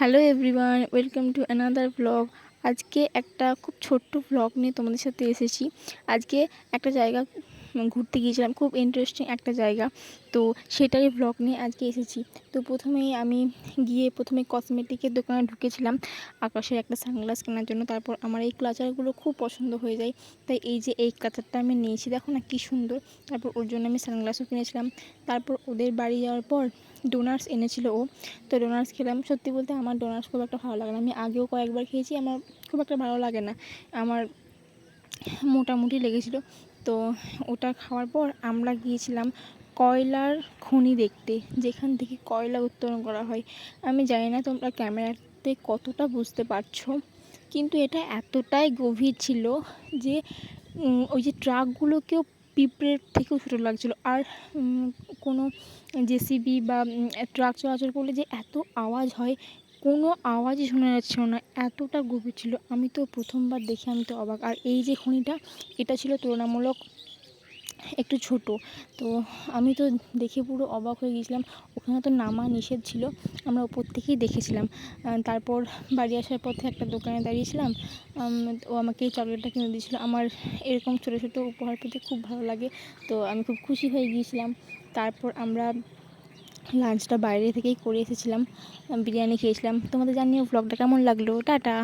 Hello everyone, welcome to another blog. আজকে একটা খুব ছোট্ট ব্লগ নিয়ে তোমাদের সাথে এসেছি। আজকে একটা জায়গা ঘুরতে গিয়েছিলাম, খুব ইন্টারেস্টিং একটা জায়গা। তো সেটারই ব্লগ নিয়ে আজকে এসেছি। তো প্রথমেই আমি গিয়ে কসমেটিকের দোকানে ঢুকেছিলাম আকাশের একটা সানগ্লাস কেনার জন্য। তারপর আমার এই ক্লাচারগুলো খুব পছন্দ হয়ে যায়, তাই এই ক্লাচারটা আমি নিয়েছি, দেখো না কি সুন্দর। তারপর ওর জন্য আমি সানগ্লাসও কিনেছিলাম। তারপর ওদের বাড়ি যাওয়ার পর ডোনাটস এনেছিল ও, তো ডোনাটস খেলাম। সত্যি বলতে আমার ডোনাটস খুব একটা ভালো লাগে না, আমি আগেও কয়েকবার খেয়েছি, আমার খুব একটা ভালো লাগে না, আমার মোটামুটি লেগেছিলো। তো ওটা খাওয়ার পর আমরা গিয়েছিলাম কয়লার খনি দেখতে, যেখান থেকে কয়লা উত্তোলন করা হয়। আমি জানি না তোমরা ক্যামেরাতে কতটা বুঝতে পারছো, কিন্তু এটা এতটাই গভীর ছিল যে ওই যে ট্রাকগুলোকেও পিঁপড়ের থেকেও ছোটো লাগছিলো। আর কোনো জেসিবি বা ট্রাক চলাচল করলে যে এত আওয়াজ হয়, কোনো আওয়াজই শোনা যাচ্ছিল না, এতটা গভীর ছিল। আমি তো প্রথমবার দেখে আমি তো অবাক। আর এই যে খনিটা, এটা ছিল তুলনামূলক একটু ছোট, তো আমি তো দেখে পুরো অবাক হয়ে গিয়েছিলাম। ওখানে তো নামা নিষেধ ছিল, আমরা ওপর থেকেই দেখেছিলাম। তারপর বাড়ি আসার পথে একটা দোকানে দাঁড়িয়েছিলাম, ও আমাকে এই চকলেটটা কিনে দিয়েছিলো। আমার এরকম ছোটো ছোটো উপহার পেতে খুব ভালো লাগে, তো আমি খুব খুশি হয়ে গিয়েছিলাম। তারপর আমরা লাঞ্চটা বাইরে থেকেই করে এসেছিলাম, বিরিয়ানি খেয়েছিলাম। তোমাদের জানিও ব্লগটা কেমন লাগলো। টাটা।